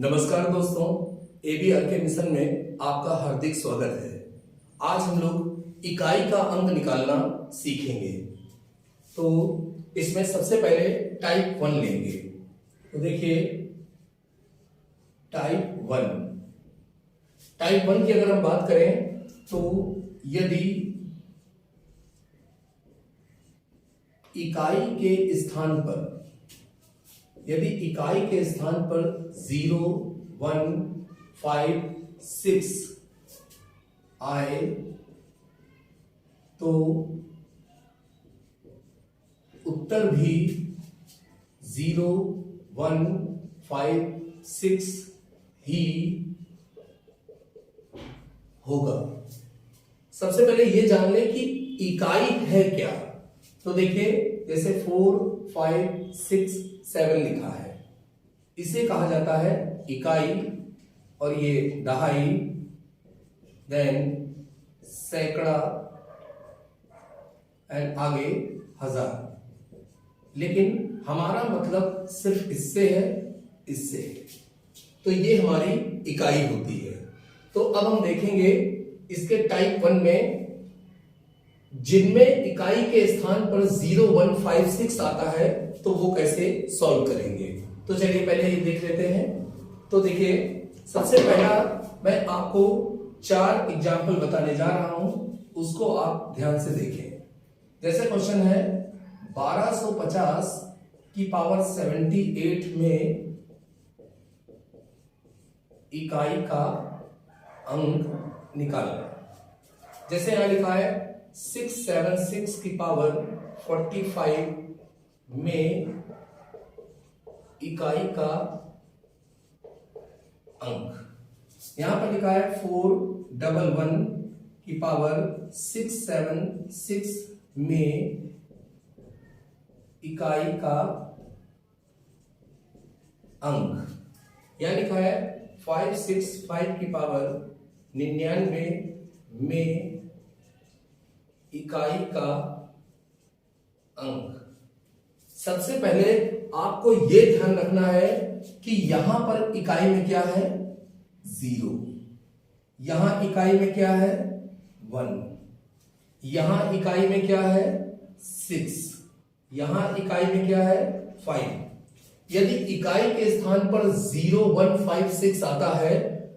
नमस्कार दोस्तों, एबीआर के मिशन में आपका हार्दिक स्वागत है। आज हम लोग इकाई का अंक निकालना सीखेंगे। तो इसमें सबसे पहले टाइप 1 लेंगे। तो देखिए टाइप 1 की अगर हम बात करें तो यदि इकाई के स्थान पर 0, 1, 5, 6 आए तो उत्तर भी 0, 1, 5, 6 ही होगा। सबसे पहले ये जान लें कि इकाई है क्या। तो देखिए जैसे 4, 5, 6, 7 लिखा है, इसे कहा जाता है इकाई। और ये दहाई, देन सैकड़ा एंड आगे हजार। लेकिन हमारा मतलब सिर्फ इससे है, इससे है, तो ये हमारी इकाई होती है। तो अब हम देखेंगे इसके टाइप 1 में जिनमें इकाई के स्थान पर 0, 1, 5, 6 आता है तो वो कैसे सॉल्व करेंगे। तो चलिए पहले ये देख लेते हैं। तो देखिए सबसे पहला मैं आपको 4 एग्जाम्पल बताने जा रहा हूं, उसको आप ध्यान से देखें। जैसे क्वेश्चन है 1250 की पावर 78 में इकाई का अंक निकालना। जैसे यहां लिखा है 676 की पावर 45 में इकाई का अंक। यहां पर लिखा है 411 की पावर 676 में इकाई का अंक। यहां लिखा है 565 की पावर 99 में इकाई का अंक। सबसे पहले आपको यह ध्यान रखना है कि यहां पर इकाई में क्या है 0, यहां इकाई में क्या है 1, यहां इकाई में क्या है 6, यहां इकाई में क्या है 5। यदि इकाई के स्थान पर 0, 1, 5, 6 आता है,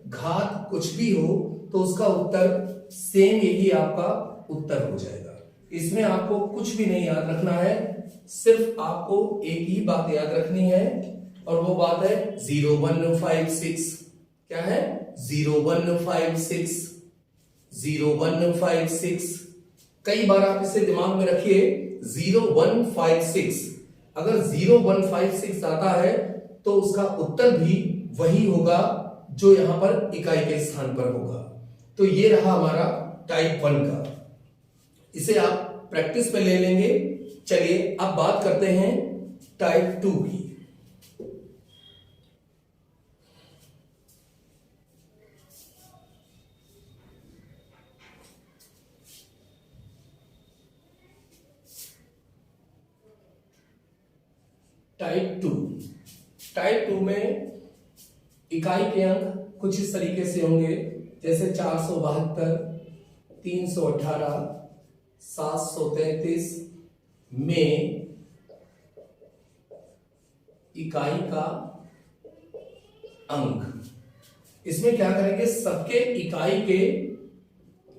घात कुछ भी हो तो उसका उत्तर सेम यही आपका उत्तर हो जाएगा। इसमें आपको कुछ भी नहीं याद रखना है, सिर्फ आपको एक ही बात याद रखनी है और वो बात है 0, 1, 5, 6। क्या है 0, 1, 5, 6, 0, 1, 5, 6। कई बार आप इसे दिमाग में रखिए 0, 1, 5, 6। अगर 0, 1, 5, 6 आता है तो उसका उत्तर भी वही होगा जो यहां पर इकाई के स्थान पर होगा। तो ये रहा हमारा टाइप 1 का। इसे आप प्रैक्टिस पे ले लेंगे। चलिए अब बात करते हैं टाइप 2 की। टाइप 2 में इकाई के अंक कुछ इस तरीके से होंगे, जैसे 472, 318, 733 में इकाई का अंक। इसमें क्या करेंगे, सबके इकाई के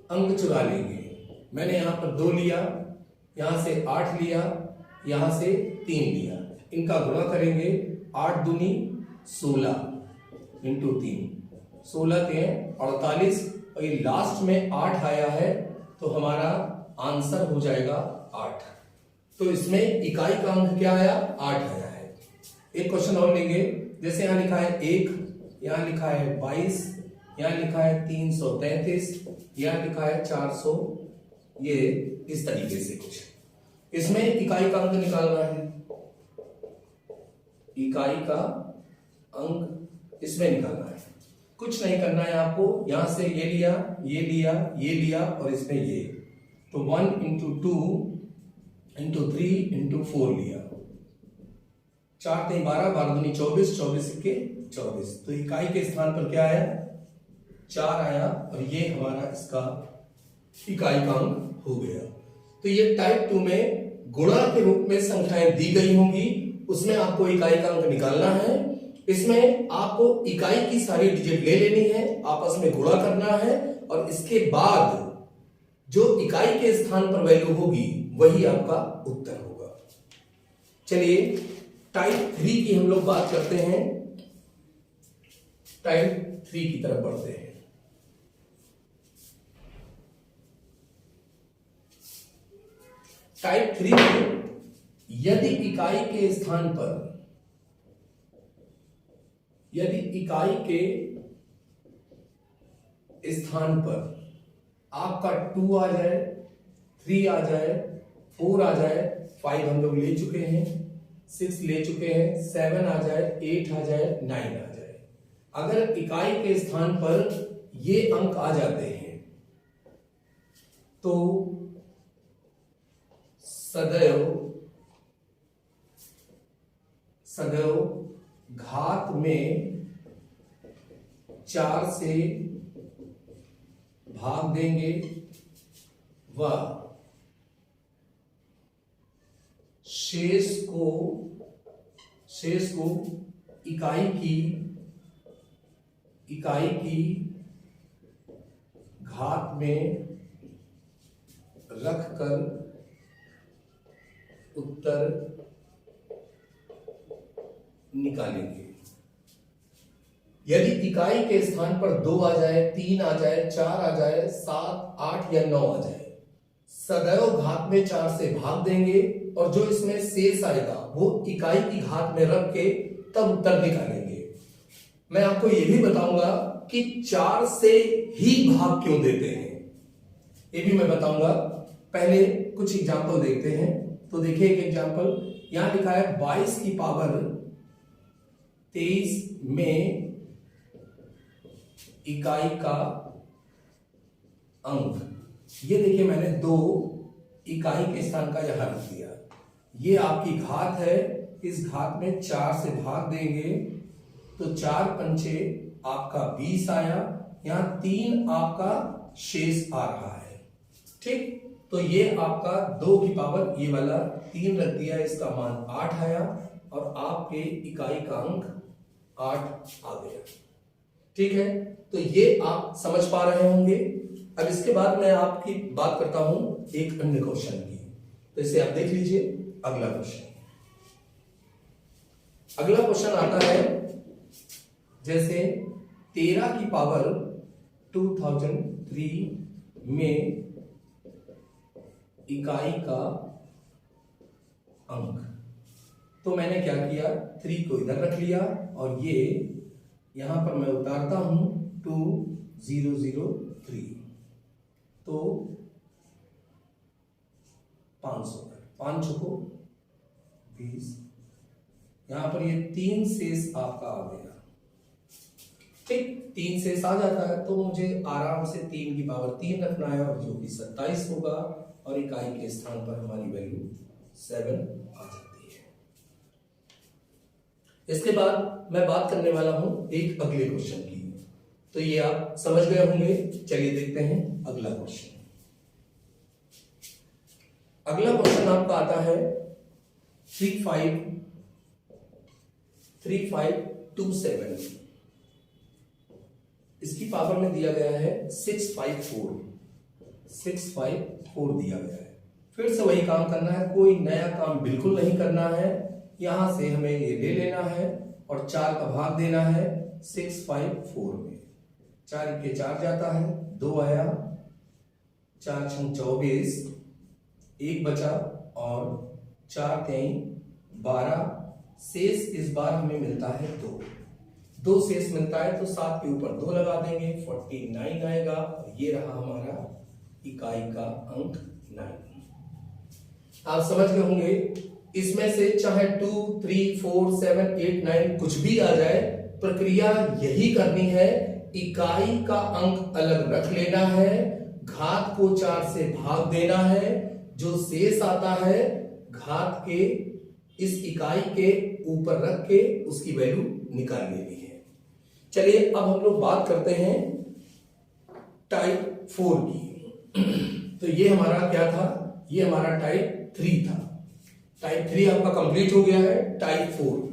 अंक चुरा लेंगे। मैंने यहां पर 2 लिया, यहां से 8 लिया, यहां से 3 लिया, इनका गुणा करेंगे। 8 दूनी 16 इंटू 3, 16 3 48, और ये लास्ट में 8 आया है तो हमारा आंसर हो जाएगा 8। तो इसमें इकाई का अंक क्या आया 8 आया है। एक क्वेश्चन और लेंगे। जैसे यहां लिखा है 1, यहां लिखा है 22, यहां लिखा है 333, यहां लिखा है 400, ये इस तरीके से कुछ। इसमें इकाई का अंक निकालना है। इकाई का अंक इसमें निकालना है, कुछ नहीं करना है आपको। यहां से ये लिया, ये लिया, ये लिया और इसमें ये, तो 1 into 2 into 3 into 4 लिया। 4 3 12, 12 दूनी 24, 24 के 24। तो इकाई के स्थान पर क्या आया? 4 आया और ये हमारा इसका इकाई का अंक हो गया। तो ये टाइप 2 में गुणा के रूप में संख्याएं दी गई होंगी, उसमें आपको इकाई का अंक निकालना है। इसमें आपको इकाई की सारी डिजिट ले लेनी है, आपस में गुणा करना है और इसके बाद जो इकाई के स्थान पर वैल्यू होगी वही आपका उत्तर होगा। चलिए टाइप 3 की हम लोग बात करते हैं, टाइप 3 की तरफ बढ़ते हैं। टाइप 3 में यदि इकाई के स्थान पर, यदि इकाई के स्थान पर आपका 2 आ जाए, 3 आ जाए, 4 आ जाए, 5 हम लोग ले चुके हैं, 6 ले चुके हैं, 7 आ जाए, 8 आ जाए, 9 आ जाए, अगर इकाई के स्थान पर ये अंक आ जाते हैं तो सदैव घात में 4 से भाग देंगे व शेष को इकाई की घात में रखकर उत्तर निकालेंगे। यदि इकाई के स्थान पर 2 आ जाए, 3 आ जाए, 4 आ जाए, 7, 8 या 9 आ जाए, सदैव घात में 4 से भाग देंगे और जो इसमें शेष आएगा वो इकाई की घात में रख के तब उत्तर निकालेंगे। मैं आपको यह भी बताऊंगा कि 4 से ही भाग क्यों देते हैं, ये भी मैं बताऊंगा। पहले कुछ एग्जाम्पल देखते हैं। तो देखिए एक एग्जाम्पल यहां लिखा है 22 की पावर 23 में इकाई का अंक। ये देखिए मैंने 2 इकाई के स्थान का यहां रख दिया, ये आपकी घात है, इस घात में 4 से भाग देंगे तो 4 पंचे आपका 20 आया, यहां 3 आपका शेष आ रहा है। ठीक, तो ये आपका 2 की पावर ये वाला 3 रख दिया, इसका मान 8 आया और आपके इकाई का अंक 8 आ गया। ठीक है, तो ये आप समझ पा रहे होंगे। अब इसके बाद मैं आपकी बात करता हूं एक अन्य क्वेश्चन की, तो इसे आप देख लीजिए। अगला क्वेश्चन आता है जैसे 13 की पावर 2003 में इकाई का अंक। तो मैंने क्या किया, 3 को इधर रख लिया और ये यहां पर मैं उतारता हूं 2003, तो 500, 5 को 20, यहां पर ये 3 शेष आपका आ गया। ठीक, 3 शेष आ जाता है तो मुझे आराम से 3 की पावर 3 रखना है और जो कि 27 होगा और इकाई के स्थान पर हमारी वैल्यू 7 आ जाती है। इसके बाद मैं बात करने वाला हूं एक अगले क्वेश्चन की, तो ये आप समझ गए होंगे। चलिए देखते हैं अगला क्वेश्चन। अगला क्वेश्चन आपका आता है 3527, इसकी पावर में दिया गया है 654 दिया गया है। फिर से वही काम करना है, कोई नया काम बिल्कुल नहीं करना है। यहां से हमें ये ले लेना है और 4 का भाग देना है 654 में। 4 के 4 जाता है, 2 आया, 4 छंग 24, 1 बचा और 4 3 12, शेष इस बार हमें मिलता है 2 शेष मिलता है तो 7 के ऊपर 2 लगा देंगे, 49 आएगा और ये रहा हमारा इकाई का अंक 9। आप समझ गए होंगे। इसमें से चाहे 2 3 4 7 8 9 कुछ भी आ जाए, प्रक्रिया यही करनी है, इकाई का अंक अलग रख लेना है, घात को 4 से भाग देना है, जो शेष आता है घात के इस इकाई के ऊपर रख के उसकी वैल्यू निकाल लेनी है। चलिए अब हम लोग बात करते हैं टाइप 4 की। तो ये हमारा क्या था, ये हमारा टाइप 3 था। टाइप 3 आपका कंप्लीट हो गया है। टाइप 4,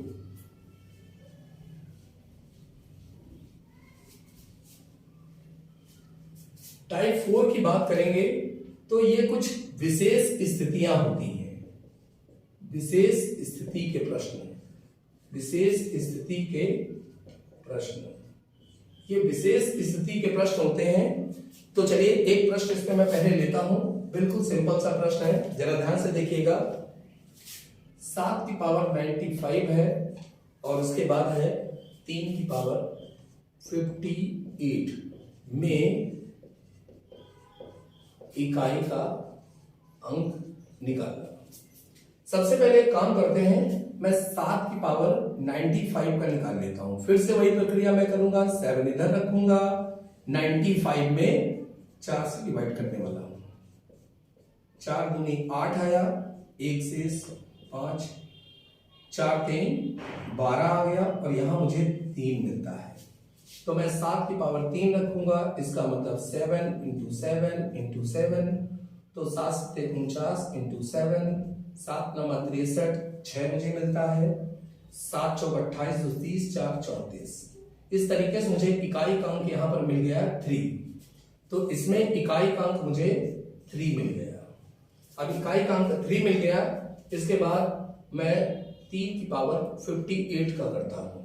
टाइप 4 की बात करेंगे तो ये कुछ विशेष स्थितियां होती हैं। विशेष स्थिति के प्रश्न, विशेष स्थिति के प्रश्न, ये विशेष स्थिति के प्रश्न होते हैं। तो चलिए एक प्रश्न इसमें मैं पहले लेता हूं, बिल्कुल सिंपल सा प्रश्न है, जरा ध्यान से देखिएगा। 7 की पावर 95 है और उसके बाद है 3 की पावर 58 में इकाई का अंक निकालना। सबसे पहले एक काम करते हैं, मैं 7 की पावर 95 का निकाल लेता हूं। फिर से वही प्रक्रिया मैं करूंगा, 7 इधर रखूंगा, 95 में 4 से डिवाइड करने वाला हूं। 4 दूनी 8 आया, 1 से 5, 4 3 12 आ गया और यहां मुझे 3 मिलता है। तो मैं 7 की पावर 3 रखूंगा, इसका मतलब 7 इंटू 7 इंटू 7, तो 7 से 49 इंटू 7, 7 9 63, 6 मुझे मिलता है। 7 चौक 28, 30, 4 34। इस तरीके से मुझे इकाई का अंक यहां पर मिल गया 3। तो इसमें इकाई का अंक मुझे 3 मिल गया। अब इकाई का अंक 3 मिल गया, इसके बाद मैं 3 की पावर 58 का करता हूं।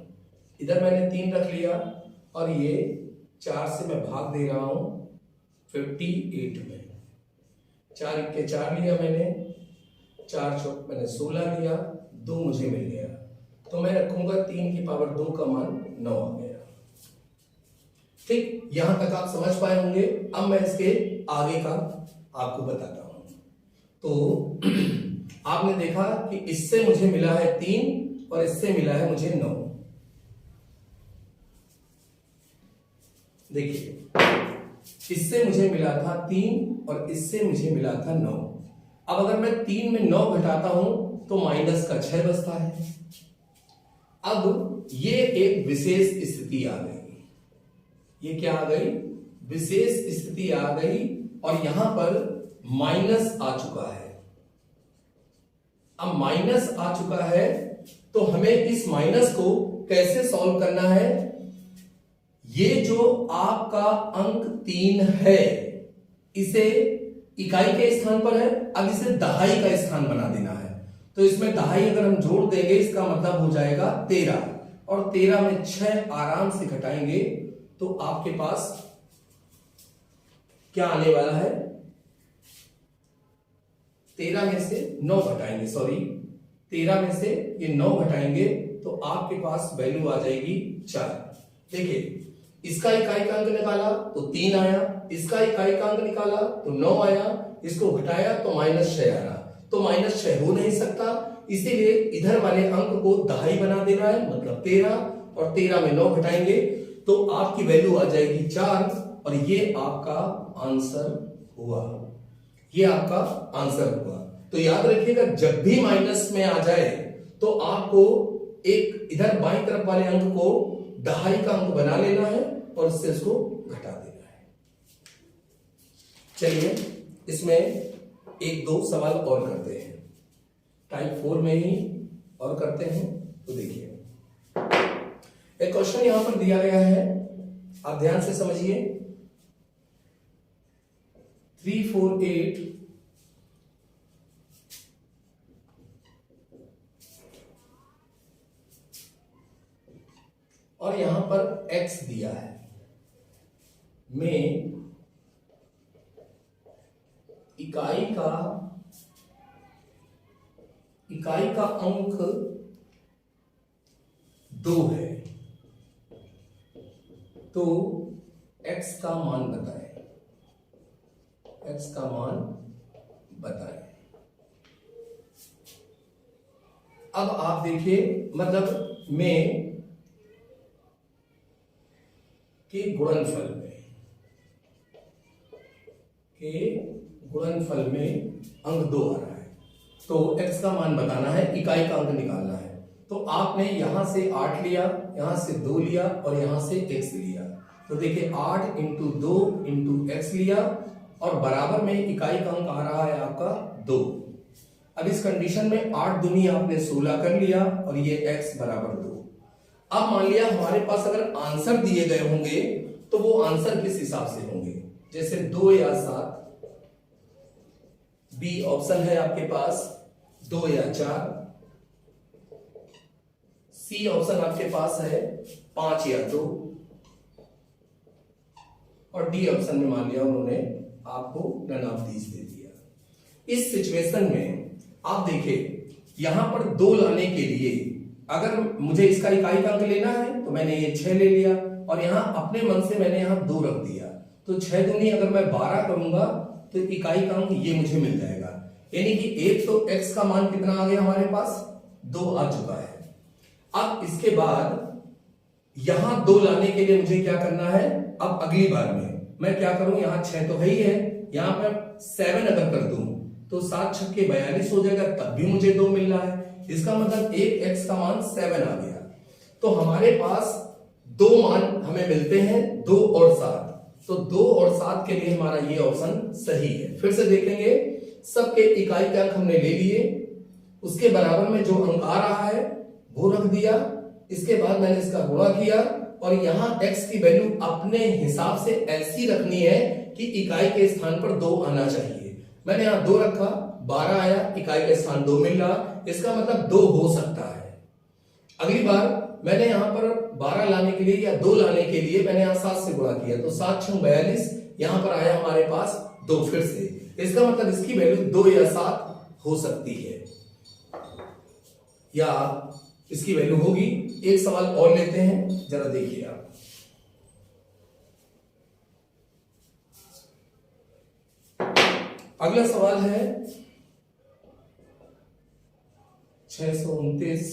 इधर मैंने 3 रख लिया और ये 4 से मैं भाग दे रहा हूं 58 में। 4 के 4 लिया मैंने, 4 चौक मैंने 16 लिया, 2 मुझे मिल गया। तो मैं रखूंगा 3 की पावर 2 का मान 9 आ गया। ठीक, यहां तक आप समझ पाए होंगे। अब मैं इसके आगे का आपको बताता हूं। तो आपने देखा कि इससे मुझे मिला है 3 और इससे मिला है मुझे 9। देखिए, इससे मुझे मिला था 3 और इससे मुझे मिला था 9। अब अगर मैं 3 में 9 घटाता हूं तो माइनस का 6 बचता है। अब ये एक विशेष स्थिति आ गई। ये क्या आ गई? विशेष स्थिति आ गई और यहां पर माइनस आ चुका है। अब माइनस आ चुका है तो हमें इस माइनस को कैसे सॉल्व करना है? ये जो आपका अंक 3 है, इसे इकाई के स्थान पर है, अब इसे दहाई का स्थान बना देना है। तो इसमें दहाई अगर हम जोड़ देंगे, इसका मतलब हो जाएगा 13, और 13 में 6 आराम से घटाएंगे तो आपके पास क्या आने वाला है? 13 में से 9 घटाएंगे, सॉरी 13 में से ये 9 घटाएंगे तो आपके पास वैल्यू आ जाएगी 4। देखिए, इसका इकाई का अंक निकाला तो 3 आया, इसका इकाई का अंक निकाला तो 9 आया, इसको घटाया तो -6 आया। तो -6 हो नहीं सकता, इसीलिए इधर वाले अंक को दहाई बना देना है, मतलब 13, और 13 में 9 घटाएंगे तो आपकी वैल्यू आ जाएगी 4, और ये आपका आंसर हुआ। ये आपका आंसर हुआ। तो याद रखिएगा, जब भी माइनस में आ जाए तो आपको एक इधर बाईं तरफ वाले अंक को दहाई का अंक बना लेना है और उससे इसको घटा देना है। चलिए इसमें 1-2 सवाल और करते हैं, टाइप 4 में ही और करते हैं। तो देखिए, एक क्वेश्चन यहां पर दिया गया है, आप ध्यान से समझिए। 3 4 8 और यहां पर x दिया है, में इकाई का अंक 2 है, तो x का मान बताएं। x का मान बताएं। अब आप देखिए, मतलब में के गुणनफल में अंक 2 आ रहा है। तो x का मान बताना है, इकाई का अंक निकालना है। तो आपने यहां से 8 लिया, यहां से 2 लिया और यहां से x लिया। तो देखिए 8 इंटू 2 इंटू x लिया और बराबर में इकाई का अंक आ रहा है आपका 2। अब इस कंडीशन में 8 दूनी आपने 16 कर लिया और ये x बराबर 2। अब मान लिया हमारे पास अगर आंसर दिए गए होंगे तो वो आंसर किस हिसाब से होंगे, जैसे 2 या 7, बी ऑप्शन है आपके पास 2 या 4, सी ऑप्शन आपके पास है 5 या 2 और डी ऑप्शन में मान लिया उन्होंने आपको नन ऑफ दीज दे दिया। इस सिचुएशन में आप देखिए यहां पर 2 लाने के लिए अगर मुझे इसका इकाई का अंक लेना है तो मैंने ये 6 ले लिया और यहां अपने मन से मैंने यहां 2 रख दिया। तो 6 दूनी अगर मैं 12 करूंगा तो इकाई का अंक ये मुझे मिल जाएगा, यानी कि एक तो x का मान कितना आ गया हमारे पास 2 आ चुका है। अब इसके बाद यहां 2 लाने के लिए मुझे क्या करना है, अब अगली बार में मैं क्या करूं, यहां 6 तो है ही है, यहां मैं 7 अगर कर दूं तो 7 छक्के 42 हो जाएगा, तब भी मुझे 2 मिल रहा है। इसका मतलब एक x का मान 7 आ गया। तो हमारे पास 2 मान हमें मिलते हैं 2 और 7। तो 2 और 7 के लिए हमारा ये ऑप्शन सही है। फिर से देखेंगे, सबके इकाई के अंक हमने ले लिए, उसके बराबर में जो अंक आ रहा है वो रख दिया, इसके बाद मैंने इसका गुणा किया और यहां x की वैल्यू अपने हिसाब से ऐसी रखनी है कि इकाई के स्थान पर 2 आना चाहिए। मैंने यहां 2 रखा, 12 आया, इकाई का स्थान 2 मिल रहा, इसका मतलब 2 हो सकता है। अगली बार मैंने यहां पर 12 लाने के लिए या 2 लाने के लिए मैंने यहां 7 से गुणा किया, तो 7 6 42, यहां पर आया हमारे पास 2 फिर से, इसका मतलब इसकी वैल्यू 2 या 7 हो सकती है या इसकी वैल्यू होगी। एक सवाल और लेते हैं, जरा देखिए आप। अगला सवाल है 629,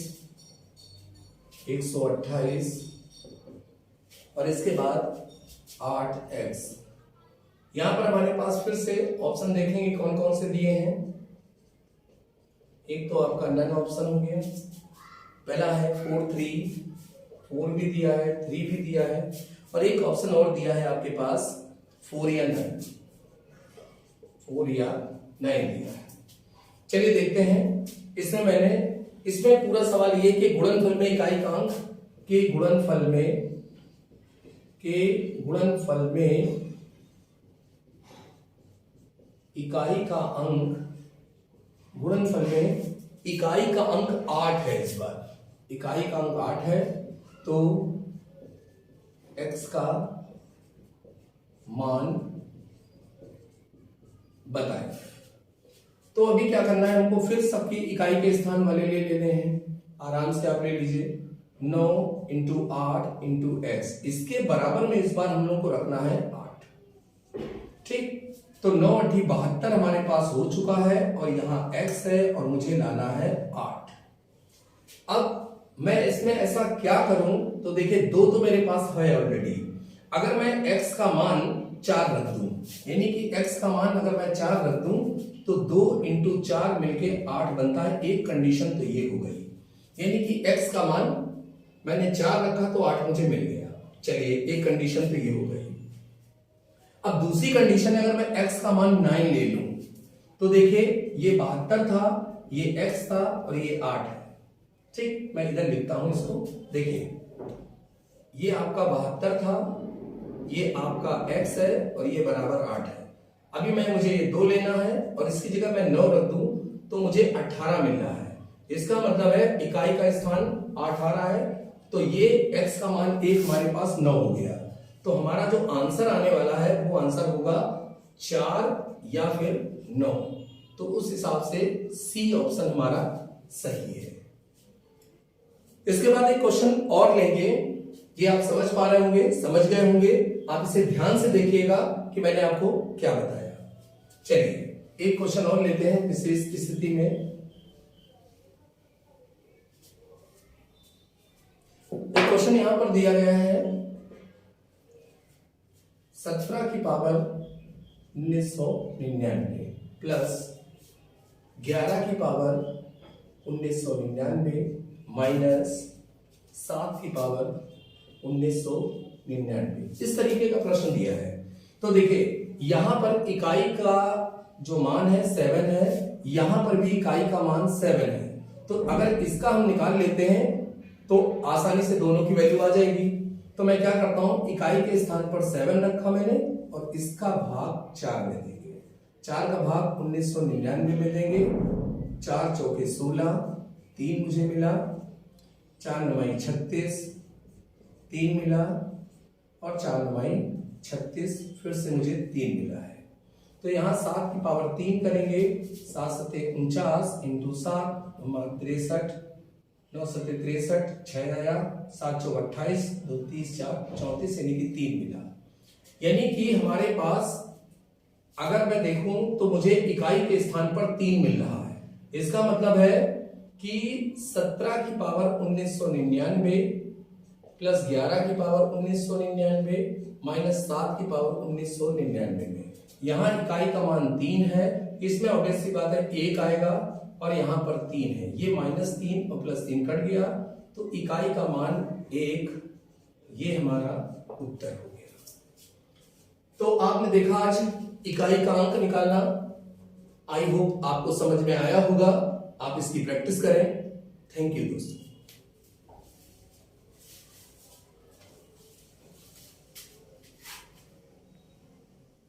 128 और इसके बाद 8x। यहां पर हमारे पास फिर से ऑप्शन देखेंगे कौन कौन से दिए हैं। एक तो आपका नन ऑप्शन हो गया, पहला है 4 3, 4 भी दिया है, 3 भी दिया है और एक ऑप्शन और दिया है आपके पास 4 या 9, 4 या 9 दिया है। चलिए देखते हैं, इसमें पूरा सवाल ये कि गुणनफल में इकाई का अंक के गुणनफल में इकाई का अंक, गुणनफल में इकाई का अंक 8 है। इस बार इकाई का अंक 8 है, तो x का मान बताएं। तो अभी क्या करना है हमको, फिर सबकी इकाई के स्थान वाले ले लेने हैं। आराम से आप ले लीजिए, 9 इंटू 8 इंटू एक्स, इसके बराबर में इस बार हम लोग को रखना है 8। ठीक, तो 9 8 72 हमारे पास हो चुका है और यहां x है और मुझे लाना है 8। अब मैं इसमें ऐसा क्या करूं, तो देखिए 2 तो मेरे पास है ऑलरेडी। अगर मैं x का मान 4 रख दूं, यानी कि x का मान अगर मैं 4 रख दूं तो 2 इंटू 4 मिलके 8 बनता है। एक कंडीशन तो ये हो गई, यानी कि x का मान मैंने 4 रखा तो 8 मुझे मिल गया। चलिए एक कंडीशन तो ये हो गई। अब दूसरी कंडीशन है, अगर मैं x का मान 9 ले लूं तो देखिए ये 72 था, ये x था और ये 8 है। ठीक, मैं इधर लिखता हूं इसको। देखिए ये आपका 72 था, ये आपका x है और ये बराबर 8 है। अभी मुझे ये 2 लेना है और इसकी जगह मैं 9 रख दूं तो मुझे 18 मिल रहा है। इसका मतलब है इकाई का स्थान 18 है, तो ये x का मान 1 हमारे पास 9 हो गया। तो हमारा जो आंसर आने वाला है वो आंसर होगा 4 या फिर 9। तो उस हिसाब से सी ऑप्शन हमारा सही है। इसके बाद एक क्वेश्चन और लेंगे, ये आप समझ पा रहे होंगे, समझ गए होंगे। आप इसे ध्यान से देखिएगा कि मैंने आपको क्या बताया। चलिए एक क्वेश्चन और लेते हैं विशेष की स्थिति में। एक क्वेश्चन यहां पर दिया गया है 17 की पावर 1999 प्लस 11 की पावर 1999 माइनस 7 की पावर 1999, इस तरीके का प्रश्न दिया है। तो देखिए यहां पर इकाई का जो मान है 7 है, यहां पर भी इकाई का मान 7 है। तो अगर इसका हम निकाल लेते हैं तो आसानी से दोनों की वैल्यू आ जाएगी। तो मैं क्या करता हूं, इकाई के स्थान पर 7 रखा मैंने और इसका भाग 4 में देंगे। 4 का भाग 1999 में देंगे। 4 चौके 16, 3 मुझे मिला, 4 9 36, 3 मिला और 4 9 36, फिर से मुझे 3 मिला है। तो यहां 7 की पावर 3 करेंगे, 7 7 49 इंटू 7 63, 9 7 63, 6 आया, 7 चौक 28, 2 30 4 34, यानी कि 3 मिला। यानी कि हमारे पास अगर मैं देखूं तो मुझे इकाई के स्थान पर 3 मिल रहा है। इसका मतलब है कि 17 की पावर 1999 प्लस 11 की पावर 1999 माइनस 7 की पावर 1999 में यहां इकाई का मान 3 है। इसमें ऑब्वियस सी बात है 1 आएगा और यहां पर 3 है, ये -3 और +3 कट गया, तो इकाई का मान 1, ये हमारा उत्तर हो गया। तो आपने देखा आज इकाई का अंक निकालना। आई होप आपको समझ में आया होगा। आप इसकी प्रैक्टिस करें। थैंक यू दोस्तों।